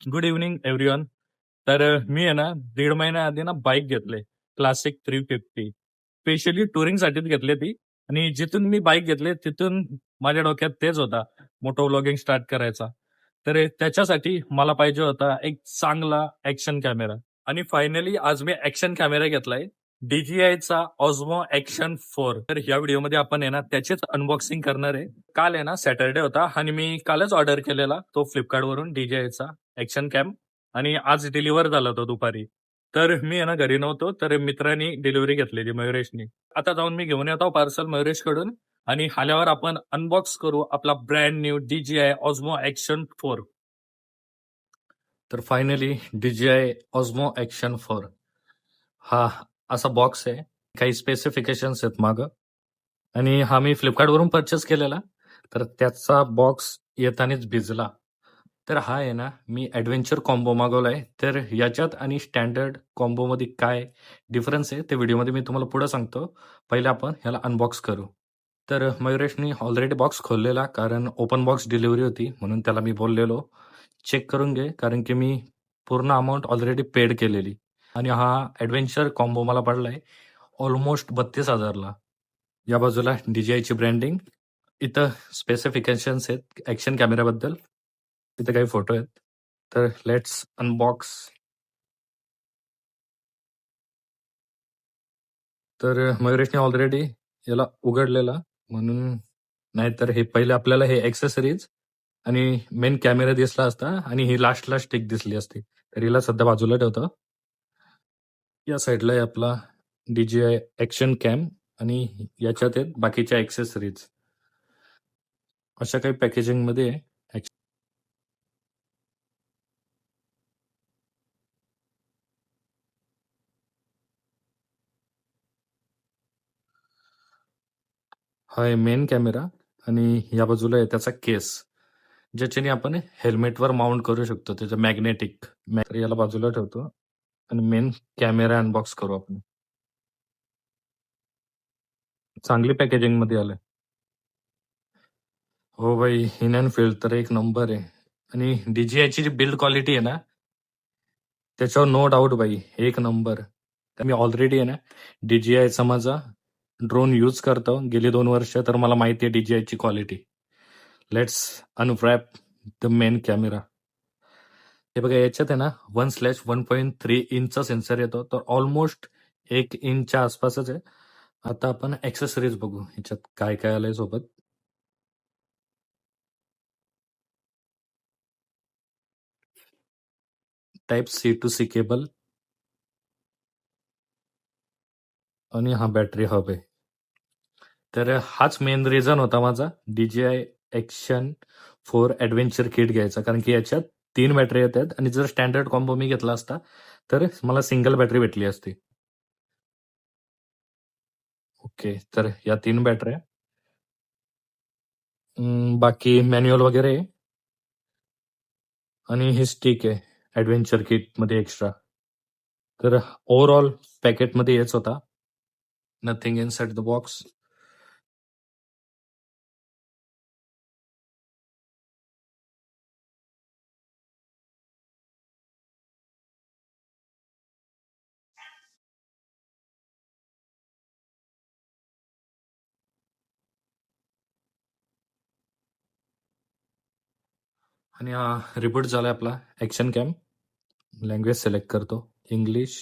Good evening everyone. मी आहे ना 1.5 महिन्याआधी ना बाईक घेतले, क्लासिक 350. स्पेशली टुरिंगसाठीच घेतली ती. आणि जिथून मी बाईक घेतली तिथून माझ्या डोक्यात तेच होता, मोटो व्लॉगिंग स्टार्ट करायचा. त्याच्यासाठी मला पाहिजे होता एक चांगला ऍक्शन कॅमेरा. आणि फायनली आज मी ऍक्शन कॅमेरा घेतलाय, DJIचा ऑस्मो ऍक्शन 4. तर ह्या व्हिडिओमध्ये आपण आहे ना त्याचीच अनबॉक्सिंग करणार आहे. काल आहे ना सॅटरडे होता आणि मी कालच ऑर्डर केलेला तो फ्लिपकार्टवरून DJIचा ऍक्शन कॅम. आणि आज डिलिव्हर झाला तो दुपारी. तर मी आहे ना घरी नव्हतो, तर मित्रांनी डिलिव्हरी घेतलेली मयुरेशनी. आता जाऊन मी घेऊन येतो पार्सल मयुरेशकडून आणि आल्यावर आपण अनबॉक्स करू आपला brand new DJI osmo action 4. तर फायनली DJI ऑस्मो ऍक्शन 4 हा असा बॉक्स आहे. काही स्पेसिफिकेशन्स आहेत मागं. आणि हा मी फ्लिपकार्टवरून परचेस केलेला, तर त्याचा बॉक्स येतानाच भिजला. तर हा आहे ना मी ॲडव्हेंचर कॉम्बो मागवलाय. तर याच्यात आणि स्टँडर्ड कॉम्बोमध्ये काय डिफरन्स आहे ते व्हिडिओमध्ये मी तुम्हाला पुढे सांगतो. पहिले आपण ह्याला अनबॉक्स करू. तर मयुरेशनी ऑलरेडी बॉक्स खोललेला, कारण ओपन बॉक्स डिलिव्हरी होती म्हणून त्याला मी बोललेलो चेक करून घे, कारण की मी पूर्ण अमाऊंट ऑलरेडी पेड केलेली. आणि हा ॲडव्हेंचर कॉम्बो मला पडलाय ऑलमोस्ट 32,000ला. या बाजूला DJIची ब्रँडिंग, इथं स्पेसिफिकेशन्स आहेत ॲक्शन कॅमेऱ्याबद्दल, इथं काही फोटो आहेत. तर लेट्स अनबॉक्स. तर मयुरेशने ऑलरेडी याला उघडलेला म्हणून, नाहीतर हे पहिले आपल्याला हे ॲक्सेसरीज आणि मेन कॅमेरा दिसला असता आणि ही लास्टला स्टिक दिसली असती. तर हिला सध्या बाजूला ठेवतो. या साईडला आहे आपला DJI ॲक्शन कॅम आणि याच्यात आहेत बाकीच्या ॲक्सेसरीज. अशा काही पॅकेजिंगमध्ये आहे. हा आहे मेन कॅमेरा आणि या बाजूला आहे त्याचा केस, ज्याच्याने आपण हेल्मेटवर माउंट करू शकतो, त्याचं मॅग्नेटिक. तर याला बाजूला ठेवतो आणि मेन कॅमेरा अनबॉक्स करू आपण. चांगली पॅकेजिंग मध्ये आलंय. हो भाई, इन अँड फील्ड तर एक नंबर आहे. आणि DJIची जी बिल्ड क्वालिटी आहे ना, त्याच्यावर नो डाऊट भाई, एक नंबर. तर मी ऑलरेडी आहे ना DJIचा माझा ड्रोन यूज करतो गेली 2 वर्ष, तर मला माहिती आहे DJIची quality. Let's unwrap the main camera. हे बघा, याच्यात आहे ना 1/1.3 इंचचा सेन्सर येतो, तर ऑलमोस्ट 1 इंचच्या आसपासच आहे. आता आपण ऍक्सेसरीज बघू ह्याच्यात काय काय आलंय सोबत. Type-C to C केबल आणि हा बॅटरी हब आहे. तर हाच मेन रिझन होता माझा DJI ॲक्शन 4 ॲडव्हेंचर किट घ्यायचा, कारण की याच्यात 3 बॅटरी येतात आणि जर स्टँडर्ड कॉम्बो मी घेतला असता तर मला सिंगल बॅटरी भेटली असती. ओके, तर या 3 बॅटऱ्या, बाकी मॅन्युअल वगैरे आहे. आणि हे स्टिक आहे ॲडव्हेंचर किटमध्ये एक्स्ट्रा. तर ओव्हरऑल पॅकेटमध्ये हेच होता, नथिंग इनसाइड द बॉक्स. आणि हा रिबूट झालाय आपला ॲक्शन कॅम. लँग्वेज सिलेक्ट करतो, इंग्लिश.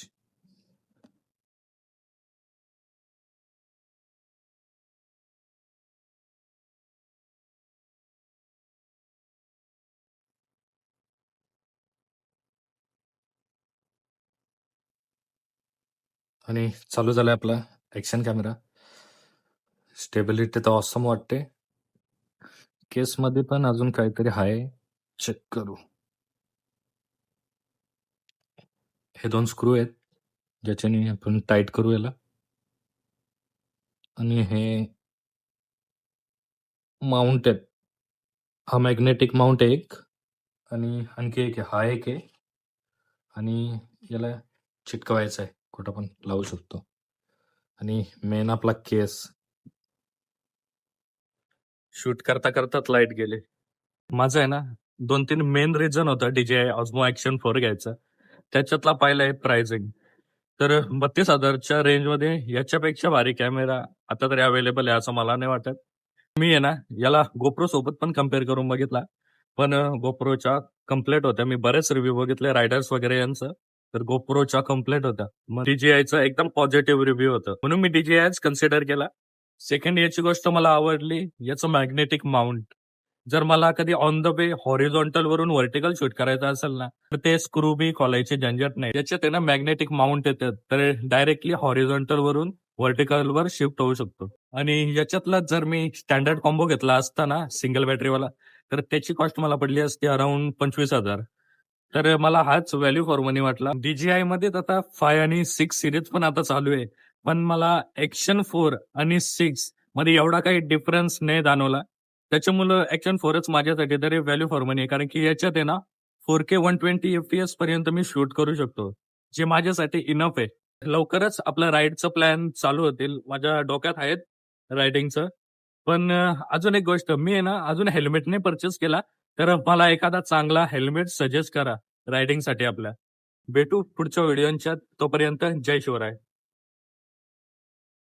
आणि चालू झालाय आपला ॲक्शन कॅमेरा. स्टेबिलिटी तर ऑसम वाटते. केसमध्ये पण अजून काहीतरी आहे, चेक करू. हे 2 स्क्रू आहेत ज्याच्याने आपण टाईट करू याला. आणि हे माउंट आहेत, हा मॅग्नेटिक माउंट आहे एक, आणि आणखी एक आहे, हा एक आहे. आणि याला चिटकवायचं आहे, कुठं पण लावू शकतो. आणि मेन आपला केस. शूट करता करताच लाईट गेले. माझं आहे ना 2-3 मेन रिझन होतं DJI Osmo Action 4 घ्यायचं. त्याच्यातला पहिला आहे प्राइसिंग. तर 32,000च्या रेंजमध्ये याच्यापेक्षा भारी कॅमेरा आता तरी अवेलेबल आहे असं मला नाही वाटत. मी आहे ना याला GoPro सोबत पण कम्पेअर करून बघितला. पण GoProच्या कंप्लीट होत्या. मी बरेच रिव्ह्यू बघितले रायडर्स वगैरे यांचं. तर GoProच्या कंप्लीट होत्या. मग DJIचा एकदम पॉझिटिव्ह रिव्ह्यू होतं. म्हणून मी DJIच कन्सिडर केला. सेकंड याची गोष्ट मला आवडली, याचं मॅग्नेटिक माउंट. जर मला कधी ऑन द वे हॉरिझॉन्टल वरून व्हर्टिकल शूट करायचं असेल ना, तर ते स्क्रू बी खोलायची झंझट नाही. त्याच्यात आहे ना मॅग्नेटिक माउंट येतात, तर डायरेक्टली हॉरिझॉन्टल वरून व्हर्टिकल वर शिफ्ट होऊ शकतो. आणि याच्यातला जर मी स्टँडर्ड कॉम्बो घेतला असता ना सिंगल बॅटरीवाला, तर त्याची कॉस्ट मला पडली असती अराउंड 25,000. तर मला हाच व्हॅल्यू फॉर मनी वाटला. DJI मध्ये आता 5 आणि 6 सिरीज पण आता चालू आहे. पण मला ॲक्शन 4 आणि 6 मध्ये एवढा काही डिफरन्स नाही जाणवला. त्याच्यामुळं ॲक्शन 4च माझ्यासाठी तरी व्हॅल्यू फॉर मनी आहे. कारण की याच्यात आहे ना 4K 120 FPS पर्यंत मी शूट करू शकतो. जे माझ्यासाठी इनफ आहे. लवकरच आपलं राईडचं प्लॅन चालू होतील. माझ्या डोक्यात आहेत रायडिंगचं. पण अजून एक गोष्ट मी आहे ना अजून हेल्मेट नाही पर्चेस केला. तर मला एखादा चांगला हेल्मेट सजेस्ट करा रायडिंगसाठी आपल्या. भेटू पुढच्या व्हिडिओच्या तोपर्यंत जय शिवराय.